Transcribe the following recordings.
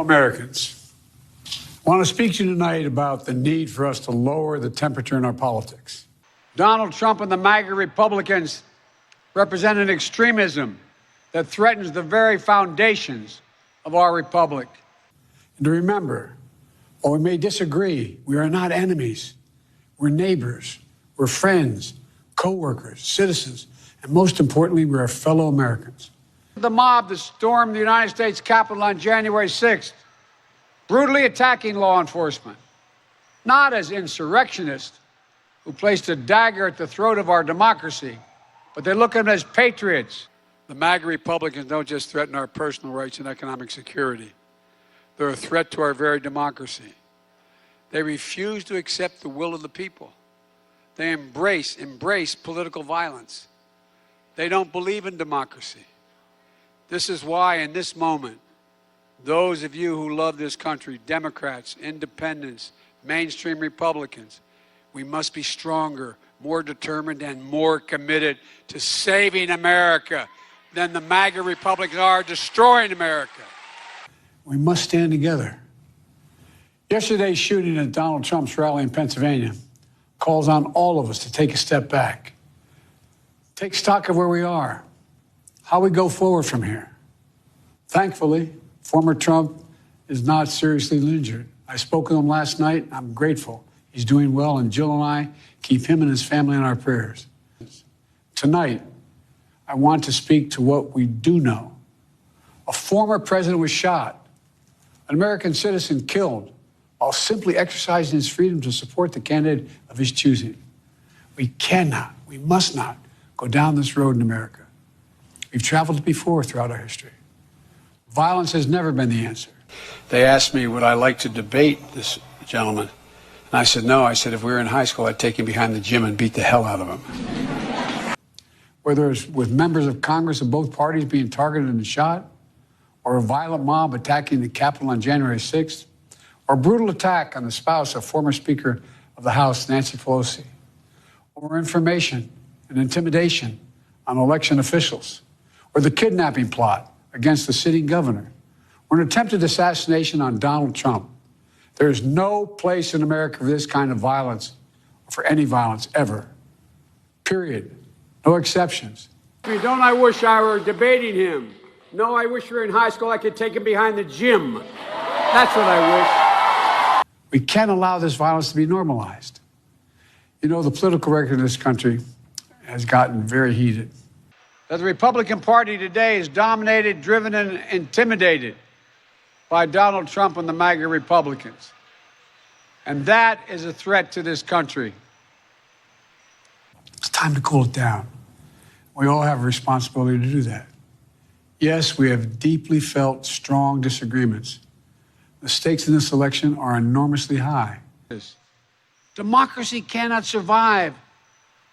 Americans, I want to speak to you tonight about the need for us to lower the temperature in our politics. Donald Trump and the MAGA Republicans represent an extremism that threatens the very foundations of our republic. And to remember, while we may disagree, we are not enemies. We're neighbors, we're friends, co-workers, citizens, and most importantly, we're our fellow Americans. The mob that stormed the United States Capitol on January 6th, brutally attacking law enforcement, not as insurrectionists who placed a dagger at the throat of our democracy, but they look at them as patriots. The MAGA Republicans don't just threaten our personal rights and economic security. They're a threat to our very democracy. They refuse to accept the will of the people. They embrace political violence. They don't believe in democracy. This is why, in this moment, those of you who love this country, Democrats, independents, mainstream Republicans, we must be stronger, more determined, and more committed to saving America than the MAGA Republicans are destroying America. We must stand together. Yesterday's shooting at Donald Trump's rally in Pennsylvania calls on all of us to take a step back, take stock of where we are, how we go forward from here. Thankfully, former Trump is not seriously injured. I spoke with him last night. I'm grateful. He's doing well, and Jill and I keep him and his family in our prayers. Tonight, I want to speak to what we do know. A former president was shot, an American citizen killed, while simply exercising his freedom to support the candidate of his choosing. We cannot, we must not go down this road in America. We've traveled it before throughout our history. Violence has never been the answer. They asked me, would I like to debate this gentleman? And I said, no. I said, if we were in high school, I'd take him behind the gym and beat the hell out of him. Whether it's with members of Congress of both parties being targeted and shot, or a violent mob attacking the Capitol on January 6th, or a brutal attack on the spouse of former Speaker of the House, Nancy Pelosi, or information and intimidation on election officials, or the kidnapping plot against the sitting governor, or an attempted assassination on Donald Trump. There is no place in America for this kind of violence, or for any violence ever. Period. No exceptions. Don't I wish I were debating him? No, I wish we were in high school. I could take him behind the gym. That's what I wish. We can't allow this violence to be normalized. You know, the political record in this country has gotten very heated. That the Republican Party today is dominated, driven, and intimidated by Donald Trump and the MAGA Republicans. And that is a threat to this country. It's time to cool it down. We all have a responsibility to do that. Yes, we have deeply felt strong disagreements. The stakes in this election are enormously high. Democracy cannot survive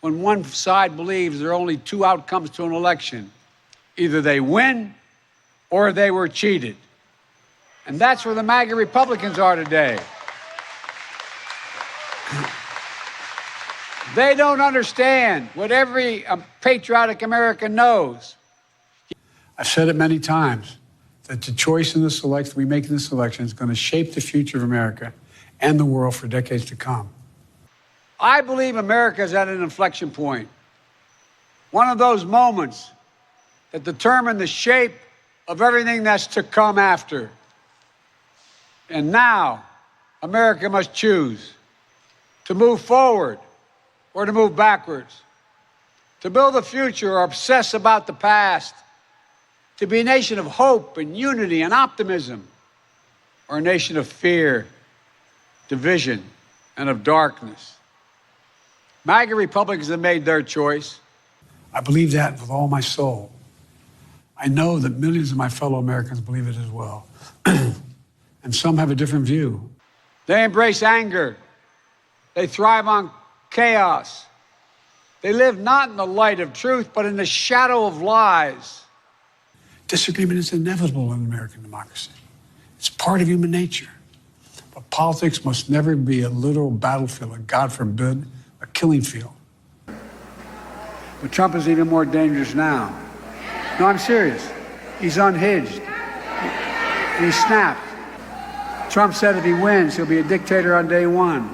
when one side believes there are only two outcomes to an election. Either they win or they were cheated. And that's where the MAGA Republicans are today. They don't understand what every patriotic American knows. I've said it many times that the choice in this election we make in this election is going to shape the future of America and the world for decades to come. I believe America is at an inflection point. One of those moments that determine the shape of everything that's to come after. And now, America must choose to move forward or to move backwards, to build a future or obsess about the past, to be a nation of hope and unity and optimism, or a nation of fear, division, and of darkness. MAGA Republicans have made their choice. I believe that with all my soul. I know that millions of my fellow Americans believe it as well. And some have a different view. They embrace anger. They thrive on chaos. They live not in the light of truth, but in the shadow of lies. Disagreement is inevitable in American democracy. It's part of human nature. But politics must never be a literal battlefield, and God forbid, a killing field. But Trump is even more dangerous now. No, I'm serious. He's unhinged. He snapped. Trump said if he wins, he'll be a dictator on day one.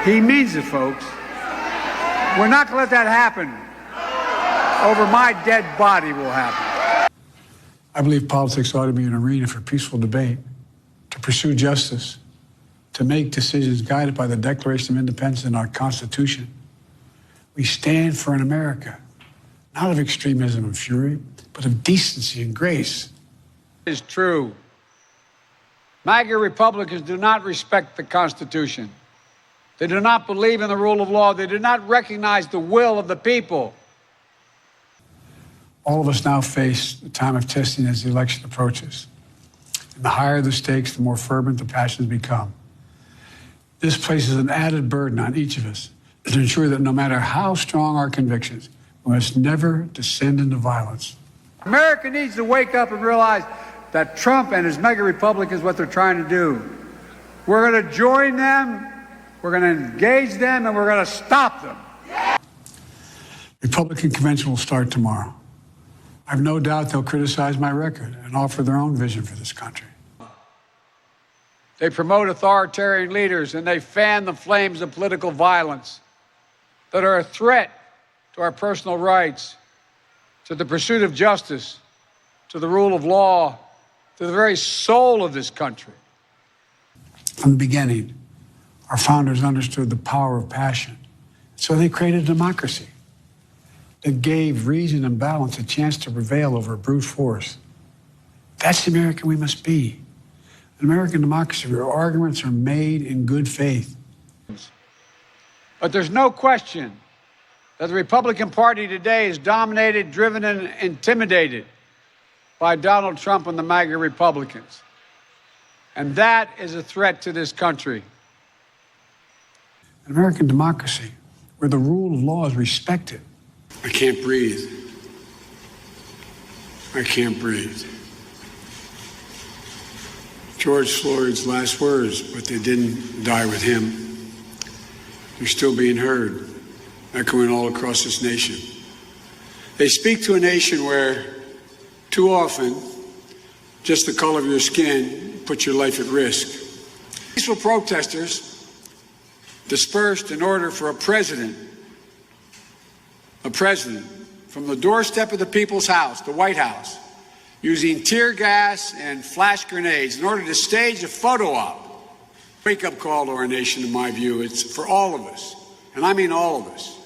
He means it, folks. We're not going to let that happen. Over my dead body will happen. I believe politics ought to be an arena for peaceful debate, to pursue justice, to make decisions guided by the Declaration of Independence and our Constitution. We stand for an America, not of extremism and fury, but of decency and grace. It is true. MAGA Republicans do not respect the Constitution. They do not believe in the rule of law. They do not recognize the will of the people. All of us now face a time of testing as the election approaches. And the higher the stakes, the more fervent the passions become. This places an added burden on each of us to ensure that no matter how strong our convictions, we must never descend into violence. America needs to wake up and realize that Trump and his mega republic is what they're trying to do. We're going to join them, we're going to engage them, and we're going to stop them. The Republican convention will start tomorrow. I have no doubt they'll criticize my record and offer their own vision for this country. They promote authoritarian leaders and they fan the flames of political violence that are a threat to our personal rights, to the pursuit of justice, to the rule of law, to the very soul of this country. From the beginning, our founders understood the power of passion, so they created a democracy that gave reason and balance a chance to prevail over brute force. That's the American we must be. An American democracy where arguments are made in good faith. But there's no question that the Republican Party today is dominated, driven, and intimidated by Donald Trump and the MAGA Republicans. And that is a threat to this country. An American democracy where the rule of law is respected. I can't breathe. I can't breathe. George Floyd's last words, but they didn't die with him. They're still being heard, echoing all across this nation. They speak to a nation where, too often, just the color of your skin puts your life at risk. Peaceful protesters dispersed in order for a president from the doorstep of the people's house, the White House, using tear gas and flash grenades in order to stage a photo op. Wake-up call to our nation, in my view. It's for all of us, and I mean all of us.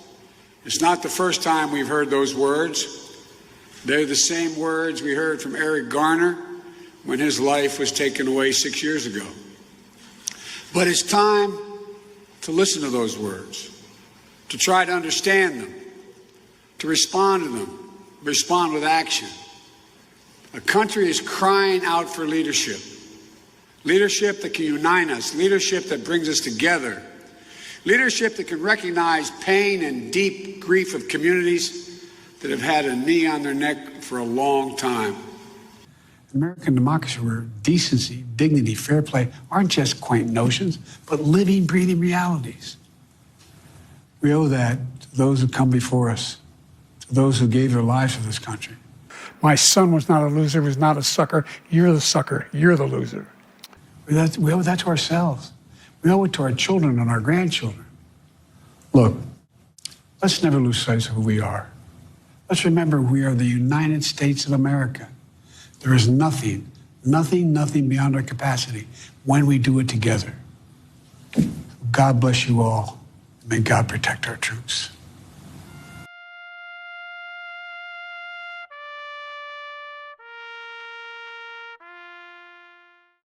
It's not the first time we've heard those words. They're the same words we heard from Eric Garner when his life was taken away 6 years ago. But it's time to listen to those words, to try to understand them, to respond to them, respond with action. A country is crying out for leadership. Leadership that can unite us, leadership that brings us together, leadership that can recognize pain and deep grief of communities that have had a knee on their neck for a long time. American democracy where decency, dignity, fair play aren't just quaint notions, but living, breathing realities. We owe that to those who come before us, to those who gave their lives for this country. My son was not a loser, was not a sucker. You're the sucker. You're the loser. We owe that to ourselves. We owe it to our children and our grandchildren. Look, let's never lose sight of who we are. Let's remember we are the United States of America. There is nothing beyond our capacity when we do it together. God bless you all. May God protect our troops.